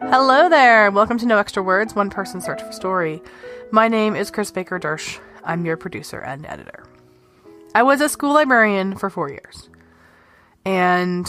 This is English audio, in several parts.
Hello there! Welcome to No Extra Words, One Person Search for Story. My name is Chris Baker-Dersch. I'm your producer and editor. I was a school librarian for 4 years. And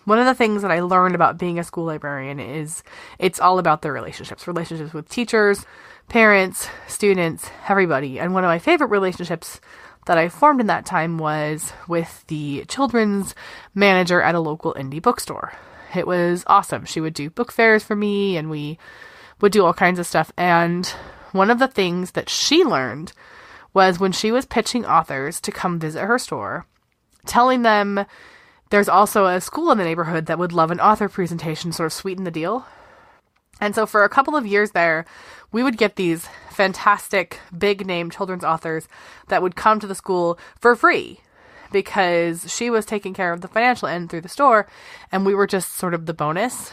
one of the things that I learned about being a school librarian is it's all about the relationships with teachers, parents, students, everybody. And one of my favorite relationships that I formed in that time was with the children's manager at a local indie bookstore. It was awesome. She would do book fairs for me, and we would do all kinds of stuff. And one of the things that she learned was when she was pitching authors to come visit her store, telling them there's also a school in the neighborhood that would love an author presentation, sort of sweeten the deal. And so for a couple of years there, we would get these fantastic big name children's authors that would come to the school for free, because she was taking care of the financial end through the store, and we were just sort of the bonus.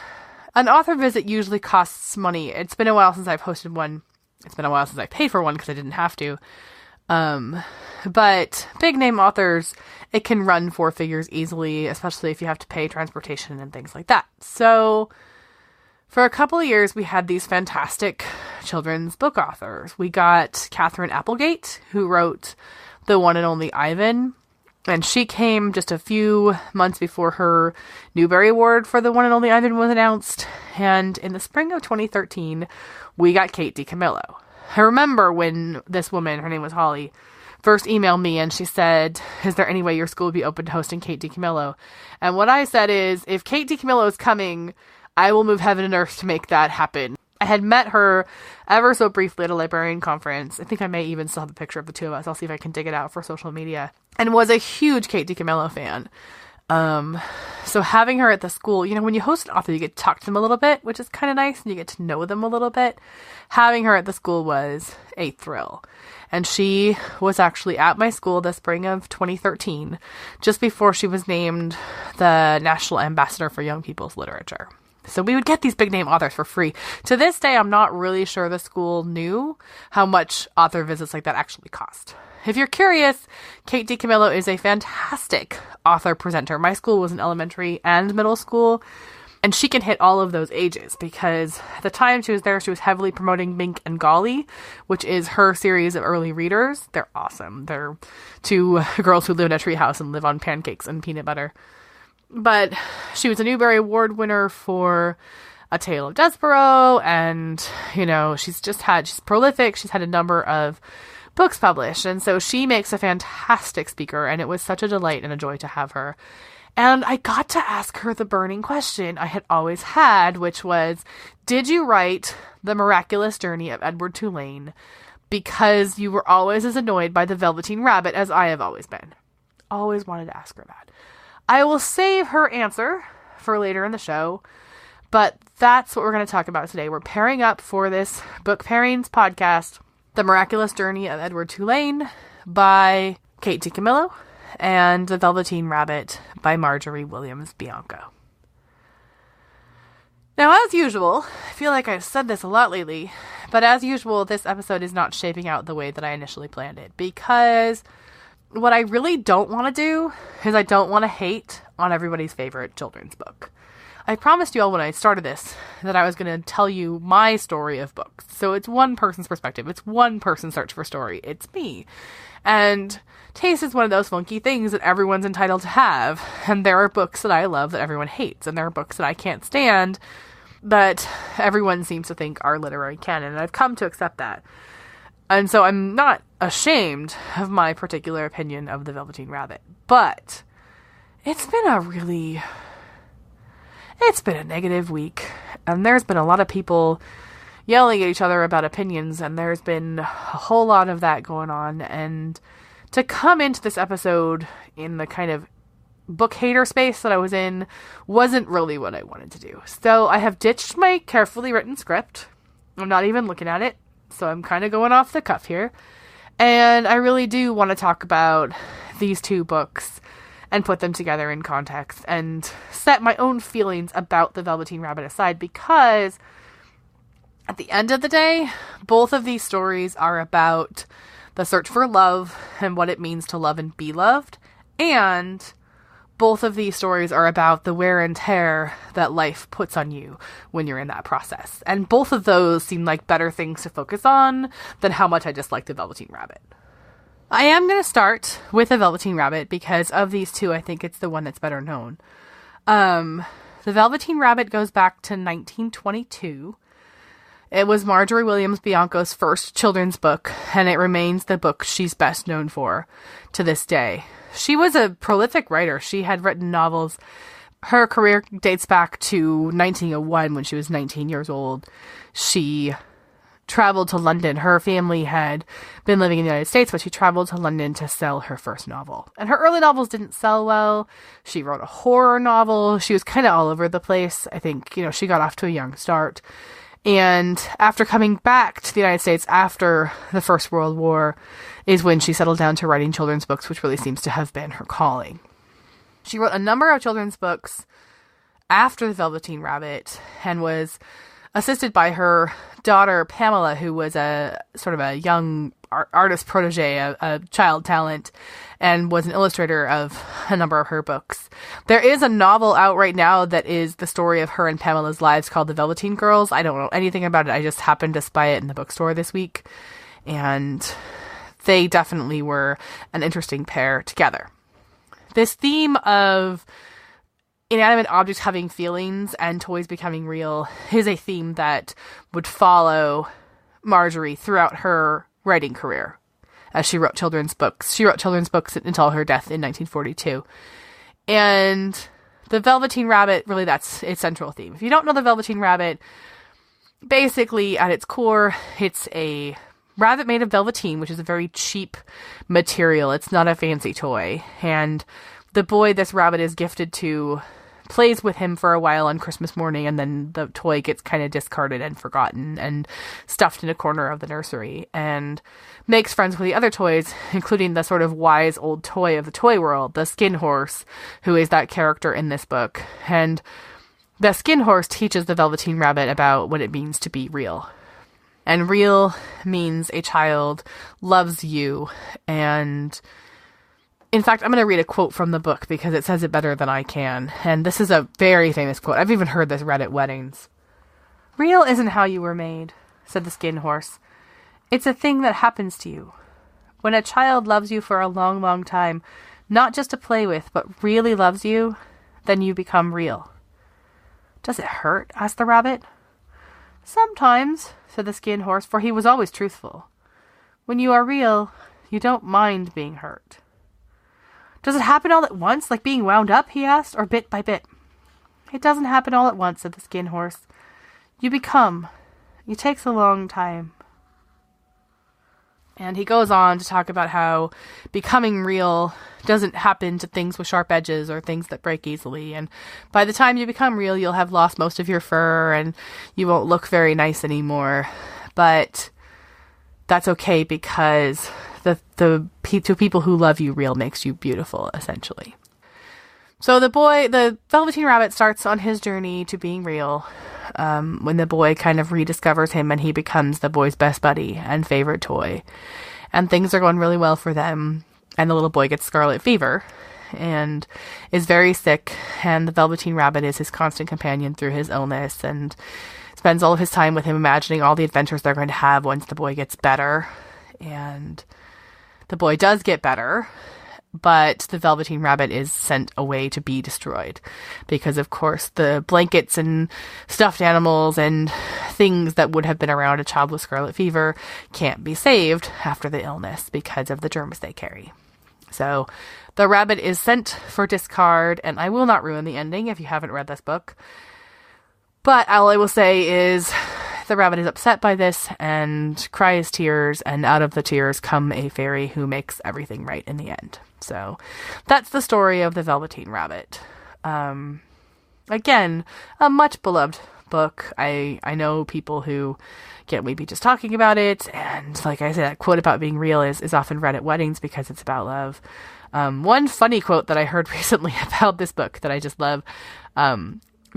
An author visit usually costs money. It's been a while since I've hosted one. It's been a while since I paid for one because I didn't have to. But big name authors, it can run 4 figures easily, especially if you have to pay transportation and things like that. So for a couple of years, we had these fantastic children's book authors. We got Catherine Applegate, who wrote The One and Only Ivan. And she came just a few months before her Newbery Award for The One and Only Ivan was announced. And in the spring of 2013, we got Kate DiCamillo. I remember when this woman, her name was Holly, first emailed me and she said, "Is there any way your school would be open to hosting Kate DiCamillo?" And what I said is, if Kate DiCamillo is coming, I will move heaven and earth to make that happen. I had met her ever so briefly at a librarian conference. I think I may even still have a picture of the two of us. I'll see if I can dig it out for social media. And was a huge Kate DiCamillo fan. So having her at the school, when you host an author, you get to talk to them a little bit, which is kind of nice, and you get to know them a little bit. Having her at the school was a thrill. And she was actually at my school the spring of 2013, just before she was named the National Ambassador for Young People's Literature. So we would get these big name authors for free. To this day, I'm not really sure the school knew how much author visits like that actually cost. If you're curious, Kate DiCamillo is a fantastic author presenter. My school was an elementary and middle school, and she can hit all of those ages because at the time she was there, she was heavily promoting Mink and Golly, which is her series of early readers. They're awesome. They're 2 girls who live in a treehouse and live on pancakes and peanut butter. But she was a Newbery Award winner for A Tale of Despereaux, and, she's prolific. She's had a number of books published, and so she makes a fantastic speaker, and it was such a delight and a joy to have her. And I got to ask her the burning question I had always had, which was, did you write The Miraculous Journey of Edward Tulane because you were always as annoyed by the Velveteen Rabbit as I have always been? Always wanted to ask her that. I will save her answer for later in the show, but that's what we're going to talk about today. We're pairing up for this Book Pairings podcast, The Miraculous Journey of Edward Tulane by Kate DiCamillo and The Velveteen Rabbit by Margery Bianco. Now, as usual, I feel like I've said this a lot lately, but as usual, this episode is not shaping out the way that I initially planned it, because what I really don't want to do is I don't want to hate on everybody's favorite children's book. I promised you all when I started this that I was going to tell you my story of books. So it's one person's perspective. It's one person's search for story. It's me. And taste is one of those funky things that everyone's entitled to have. And there are books that I love that everyone hates. And there are books that I can't stand that everyone seems to think are literary canon. And I've come to accept that. And so I'm not ashamed of my particular opinion of The Velveteen Rabbit. But it's been a negative week. And there's been a lot of people yelling at each other about opinions. And there's been a whole lot of that going on. And to come into this episode in the kind of book hater space that I was in wasn't really what I wanted to do. So I have ditched my carefully written script. I'm not even looking at it. So I'm kind of going off the cuff here. And I really do want to talk about these 2 books and put them together in context and set my own feelings about The Velveteen Rabbit aside, because at the end of the day, both of these stories are about the search for love and what it means to love and be loved, and both of these stories are about the wear and tear that life puts on you when you're in that process. And both of those seem like better things to focus on than how much I dislike the Velveteen Rabbit. I am going to start with the Velveteen Rabbit because of these two, I think it's the one that's better known. The Velveteen Rabbit goes back to 1922. It was Margery Williams Bianco's first children's book, and it remains the book she's best known for to this day. She was a prolific writer. She had written novels. Her career dates back to 1901 when she was 19 years old. She traveled to London. Her family had been living in the United States, but she traveled to London to sell her first novel. And her early novels didn't sell well. She wrote a horror novel. She was kind of all over the place. I think, she got off to a young start. And after coming back to the United States after the First World War is when she settled down to writing children's books, which really seems to have been her calling. She wrote a number of children's books after The Velveteen Rabbit and was assisted by her daughter, Pamela, who was a sort of a young artist protege, a child talent, and was an illustrator of a number of her books. There is a novel out right now that is the story of her and Pamela's lives called The Velveteen Girls. I don't know anything about it. I just happened to spy it in the bookstore this week, and they definitely were an interesting pair together. This theme of inanimate objects having feelings and toys becoming real is a theme that would follow Margery throughout her writing career as she wrote children's books. She wrote children's books until her death in 1942. And the Velveteen Rabbit, really that's its central theme. If you don't know the Velveteen Rabbit, basically at its core, it's a rabbit made of velveteen, which is a very cheap material. It's not a fancy toy. And the boy this rabbit is gifted to plays with him for a while on Christmas morning, and then the toy gets kind of discarded and forgotten and stuffed in a corner of the nursery, and makes friends with the other toys, including the sort of wise old toy of the toy world, the Skin Horse, who is that character in this book. And the Skin Horse teaches the Velveteen Rabbit about what it means to be real. And real means a child loves you. And in fact, I'm going to read a quote from the book because it says it better than I can. And this is a very famous quote. I've even heard this read at weddings. "Real isn't how you were made," said the Skin Horse. "It's a thing that happens to you. When a child loves you for a long, long time, not just to play with, but really loves you, then you become real." "Does it hurt?" asked the rabbit. "Sometimes," said the Skin Horse, for he was always truthful. "When you are real, you don't mind being hurt." "Does it happen all at once, like being wound up?" he asked, "or bit by bit?" "It doesn't happen all at once," said the Skin Horse. "You become. It takes a long time." And he goes on to talk about how becoming real doesn't happen to things with sharp edges or things that break easily. And by the time you become real, you'll have lost most of your fur and you won't look very nice anymore. But that's okay because to people who love you, real makes you beautiful, essentially. So the Velveteen Rabbit starts on his journey to being real when the boy kind of rediscovers him and he becomes the boy's best buddy and favorite toy. And things are going really well for them. And the little boy gets scarlet fever and is very sick. And the Velveteen Rabbit is his constant companion through his illness and spends all of his time with him imagining all the adventures they're going to have once the boy gets better. And the boy does get better, but the Velveteen Rabbit is sent away to be destroyed because, of course, the blankets and stuffed animals and things that would have been around a child with scarlet fever can't be saved after the illness because of the germs they carry. So the rabbit is sent for discard, and I will not ruin the ending if you haven't read this book. But all I will say is the rabbit is upset by this and cries tears, and out of the tears come a fairy who makes everything right in the end. So that's the story of the Velveteen Rabbit. Again, a much beloved book. I know people who get maybe just talking about it, and like I said, that quote about being real is often read at weddings because it's about love. One funny quote that I heard recently about this book that I just love,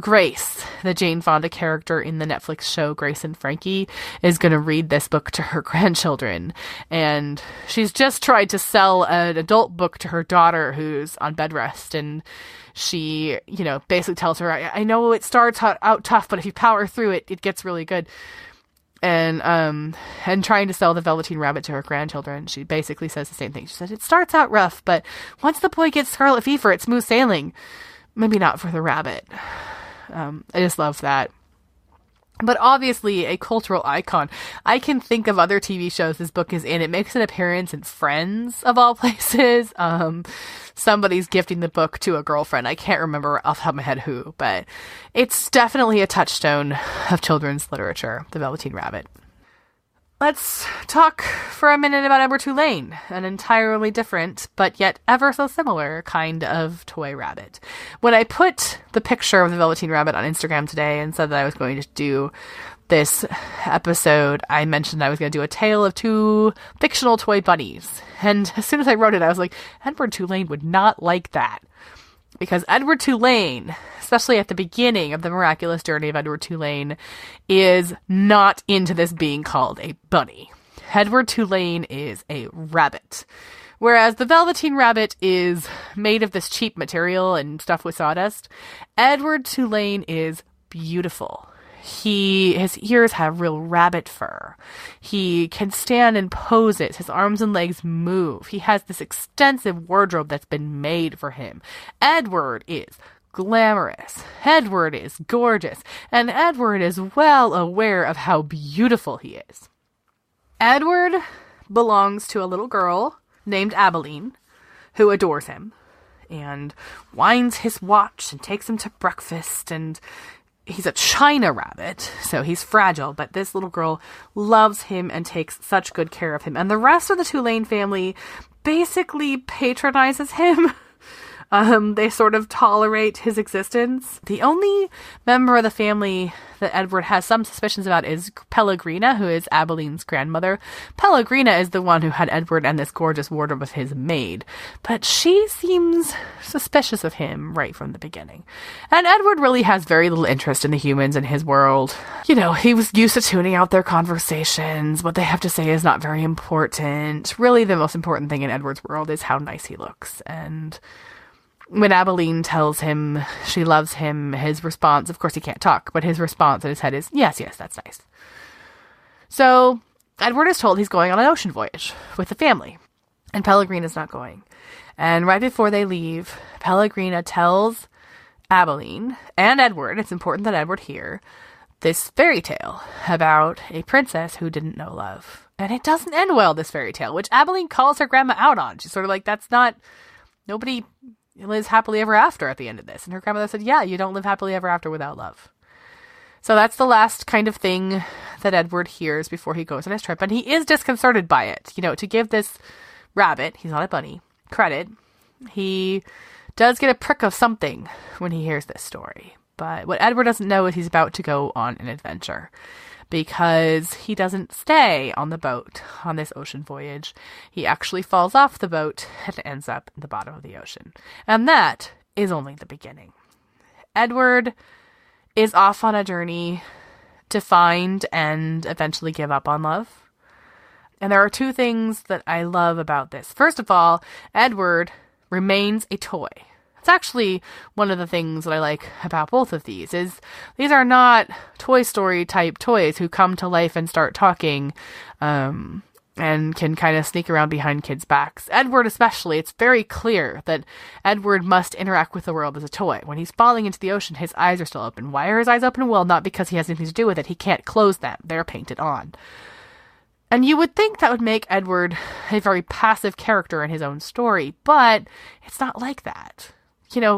Grace, the Jane Fonda character in the Netflix show Grace and Frankie, is going to read this book to her grandchildren. And she's just tried to sell an adult book to her daughter who's on bed rest. And she, basically tells her, I know it starts out tough, but if you power through it, it gets really good. And trying to sell the Velveteen Rabbit to her grandchildren, she basically says the same thing. She said, it starts out rough, but once the boy gets scarlet fever, it's smooth sailing. Maybe not for the rabbit. I just love that. But obviously a cultural icon. I can think of other TV shows this book is in. It makes an appearance in Friends, of all places. Somebody's gifting the book to a girlfriend. I can't remember off the top of my head who, but it's definitely a touchstone of children's literature, The Velveteen Rabbit. Let's talk for a minute about Edward Tulane, an entirely different, but yet ever so similar kind of toy rabbit. When I put the picture of the Velveteen Rabbit on Instagram today and said that I was going to do this episode, I mentioned I was going to do a tale of two fictional toy bunnies. And as soon as I wrote it, I was like, Edward Tulane would not like that. Because Edward Tulane, especially at the beginning of the miraculous journey of Edward Tulane, is not into this being called a bunny. Edward Tulane is a rabbit. Whereas the Velveteen Rabbit is made of this cheap material and stuffed with sawdust, Edward Tulane is beautiful. His ears have real rabbit fur. He can stand in poses. His arms and legs move. He has this extensive wardrobe that's been made for him. Edward is glamorous. Edward is gorgeous. And Edward is well aware of how beautiful he is. Edward belongs to a little girl named Abilene who adores him and winds his watch and takes him to breakfast, and he's a China rabbit, so he's fragile, but this little girl loves him and takes such good care of him. And the rest of the Tulane family basically patronizes him. They sort of tolerate his existence. The only member of the family that Edward has some suspicions about is Pellegrina, who is Abilene's grandmother. Pellegrina is the one who had Edward and this gorgeous wardrobe of his made, but she seems suspicious of him right from the beginning. And Edward really has very little interest in the humans in his world. He was used to tuning out their conversations. What they have to say is not very important. Really, the most important thing in Edward's world is how nice he looks. And when Abilene tells him she loves him, his response, of course he can't talk, but his response in his head is, yes, that's nice. So Edward is told he's going on an ocean voyage with the family, and Pellegrina's not going. And right before they leave, Pellegrina tells Abilene and Edward, it's important that Edward hear, this fairy tale about a princess who didn't know love. And it doesn't end well, this fairy tale, which Abilene calls her grandma out on. She's sort of like, nobody lives happily ever after at the end of this. And her grandmother said, yeah, you don't live happily ever after without love. So that's the last kind of thing that Edward hears before he goes on his trip. And he is disconcerted by it. To give this rabbit, he's not a bunny, credit, he does get a prick of something when he hears this story. But what Edward doesn't know is he's about to go on an adventure, because he doesn't stay on the boat on this ocean voyage. He actually falls off the boat and ends up in the bottom of the ocean. And that is only the beginning. Edward is off on a journey to find and eventually give up on love. And there are two things that I love about this. First of all, Edward remains a toy. It's actually one of the things that I like about both of these are not Toy Story type toys who come to life and start talking and can kind of sneak around behind kids' backs. Edward especially, it's very clear that Edward must interact with the world as a toy. When he's falling into the ocean, his eyes are still open. Why are his eyes open? Well, not because he has anything to do with it. He can't close them. They're painted on. And you would think that would make Edward a very passive character in his own story, but it's not like that.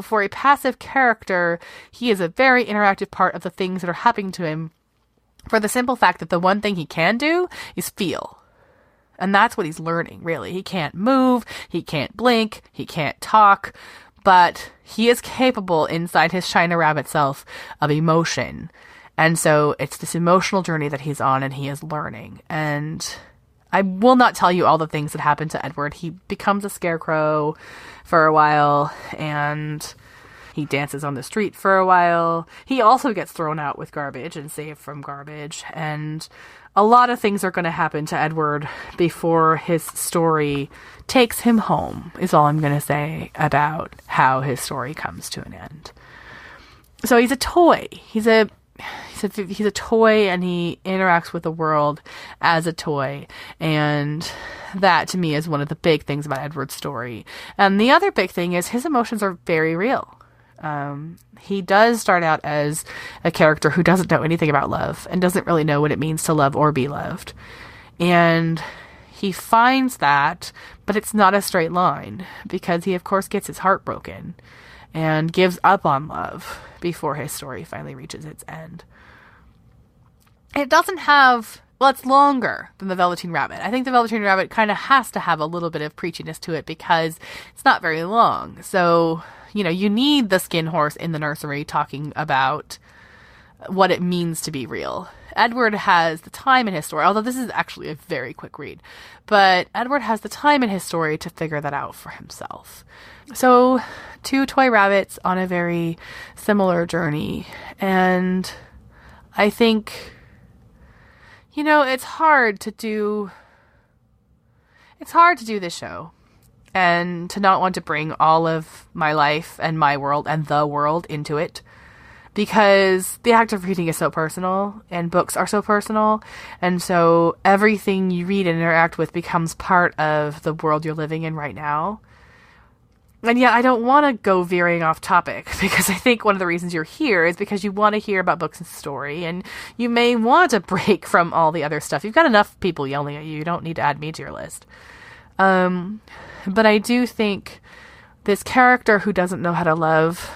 For a passive character, he is a very interactive part of the things that are happening to him, for the simple fact that the one thing he can do is feel. And that's what he's learning, really. He can't move, he can't blink, he can't talk, but he is capable inside his China Rabbit self of emotion. And so it's this emotional journey that he's on and he is learning. And I will not tell you all the things that happen to Edward. He becomes a scarecrow for a while, and He dances on the street for a while. He also gets thrown out with garbage and saved from garbage. And a lot of things are going to happen to Edward before his story takes him home, is all I'm going to say about how his story comes to an end. So he's a toy. He's a toy, and he interacts with the world as a toy. And that, to me, is one of the big things about Edward's story. And the other big thing is his emotions are very real. He does start out as a character who doesn't know anything about love and doesn't really know what it means to love or be loved. And he finds that, but it's not a straight line, because he, of course, gets his heart broken and gives up on love before his story finally reaches its end. It doesn't have... Well, it's longer than the Velveteen Rabbit. I think the Velveteen Rabbit kind of has to have a little bit of preachiness to it because it's not very long. So, you need the skin horse in the nursery talking about what it means to be real. Edward has the time in his story, although this is actually a very quick read, but Edward has the time in his story to figure that out for himself. So, two toy rabbits on a very similar journey. And I think... it's hard to do this show and to not want to bring all of my life and my world and the world into it, because the act of reading is so personal and books are so personal. And so everything you read and interact with becomes part of the world you're living in right now. And yet I don't want to go veering off topic, because I think one of the reasons you're here is because you want to hear about books and story, and you may want to break from all the other stuff. You've got enough people yelling at you. You don't need to add me to your list. But I do think this character who doesn't know how to love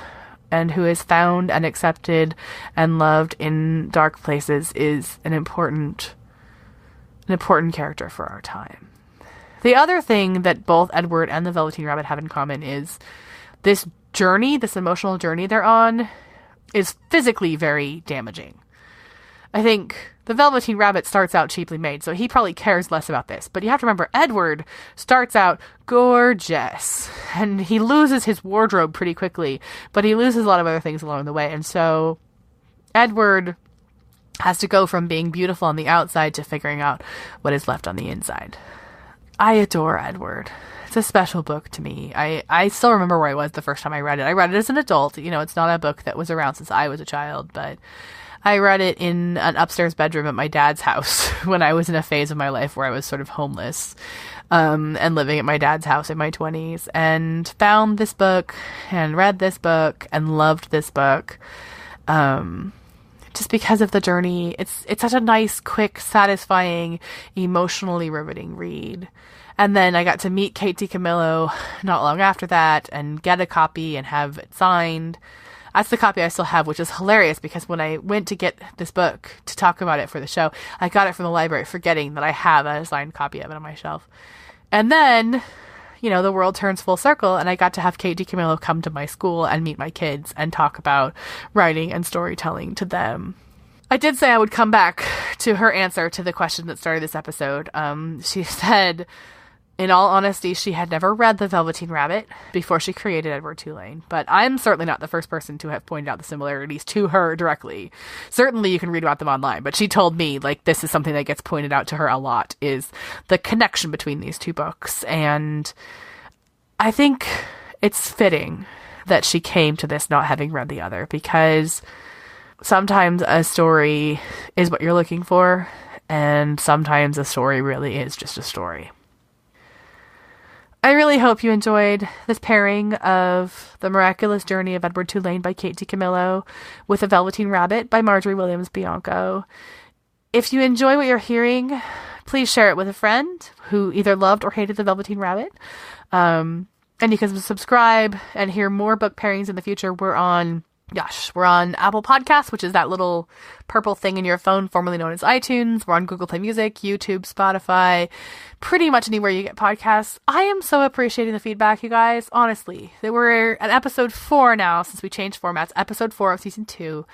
and who is found and accepted and loved in dark places is an important character for our time. The other thing that both Edward and the Velveteen Rabbit have in common is this journey, this emotional journey they're on, is physically very damaging. I think the Velveteen Rabbit starts out cheaply made, so he probably cares less about this. But you have to remember, Edward starts out gorgeous, and he loses his wardrobe pretty quickly, but he loses a lot of other things along the way. And so Edward has to go from being beautiful on the outside to figuring out what is left on the inside. I adore Edward. It's a special book to me. I still remember where I was the first time I read it. I read it as an adult. It's not a book that was around since I was a child, but I read it in an upstairs bedroom at my dad's house when I was in a phase of my life where I was sort of homeless, and living at my dad's house in my 20s, and found this book and read this book and loved this book. Just because of the journey. It's such a nice, quick, satisfying, emotionally riveting read. And then I got to meet Kate DiCamillo not long after that and get a copy and have it signed. That's the copy I still have, which is hilarious because when I went to get this book to talk about it for the show, I got it from the library forgetting that I have a signed copy of it on my shelf. And then, the world turns full circle, and I got to have Kate DiCamillo come to my school and meet my kids and talk about writing and storytelling to them. I did say I would come back to her answer to the question that started this episode. She said, in all honesty, she had never read The Velveteen Rabbit before she created Edward Tulane, but I'm certainly not the first person to have pointed out the similarities to her directly. Certainly you can read about them online, but she told me, this is something that gets pointed out to her a lot, is the connection between these two books. And I think it's fitting that she came to this not having read the other, because sometimes a story is what you're looking for, and sometimes a story really is just a story. I really hope you enjoyed this pairing of The Miraculous Journey of Edward Tulane by Kate DiCamillo with The Velveteen Rabbit by Margery Williams Bianco. If you enjoy what you're hearing, please share it with a friend who either loved or hated The Velveteen Rabbit. And you can subscribe and hear more book pairings in the future. We're on Apple Podcasts, which is that little purple thing in your phone, formerly known as iTunes. We're on Google Play Music, YouTube, Spotify, pretty much anywhere you get podcasts. I am so appreciating the feedback, you guys. Honestly, we're at episode 4 now since we changed formats, episode 4 of season 2.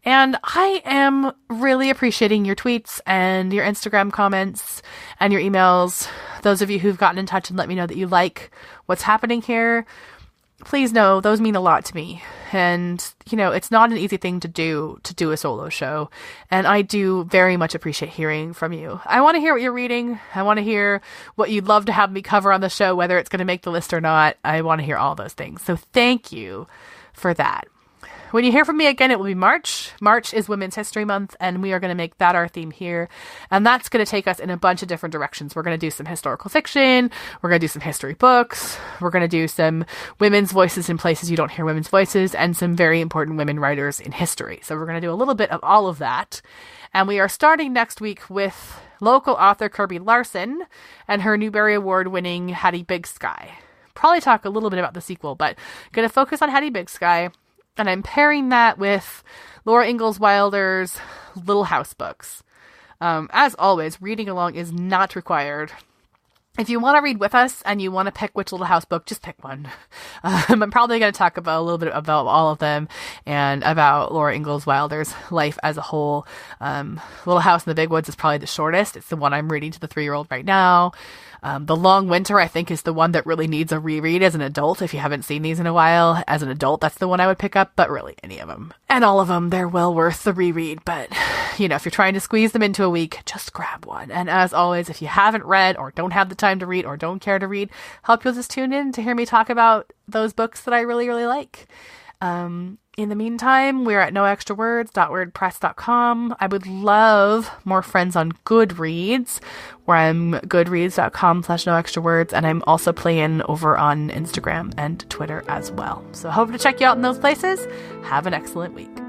And I am really appreciating your tweets and your Instagram comments and your emails. Those of you who've gotten in touch and let me know that you like what's happening here. please know those mean a lot to me. And, it's not an easy thing to do a solo show. And I do very much appreciate hearing from you. I want to hear what you're reading. I want to hear what you'd love to have me cover on the show, whether it's going to make the list or not. I want to hear all those things. So thank you for that. When you hear from me again, it will be March. March is Women's History Month, and we are going to make that our theme here. And that's going to take us in a bunch of different directions. We're going to do some historical fiction. We're going to do some history books. We're going to do some women's voices in places you don't hear women's voices, and some very important women writers in history. So we're going to do a little bit of all of that. And we are starting next week with local author Kirby Larson and her Newbery Award-winning Hattie Big Sky. Probably talk a little bit about the sequel, but going to focus on Hattie Big Sky. And I'm pairing that with Laura Ingalls Wilder's Little House books. As always, reading along is not required. If you want to read with us and you want to pick which Little House book, just pick one. I'm probably going to talk about a little bit about all of them and about Laura Ingalls Wilder's life as a whole. Little House in the Big Woods is probably the shortest. It's the one I'm reading to the 3-year-old right now. The Long Winter, I think, is the one that really needs a reread as an adult. If you haven't seen these in a while, as an adult, that's the one I would pick up, but really any of them. And all of them, they're well worth the reread, but, if you're trying to squeeze them into a week, just grab one. And as always, if you haven't read or don't have the time to read or don't care to read, hope you'll just tune in to hear me talk about those books that I really, really like. In the meantime, we're at noextrawords.wordpress.com. I would love more friends on Goodreads, where I'm goodreads.com/noextrawords, and I'm also playing over on Instagram and Twitter as well. So hope to check you out in those places. Have an excellent week.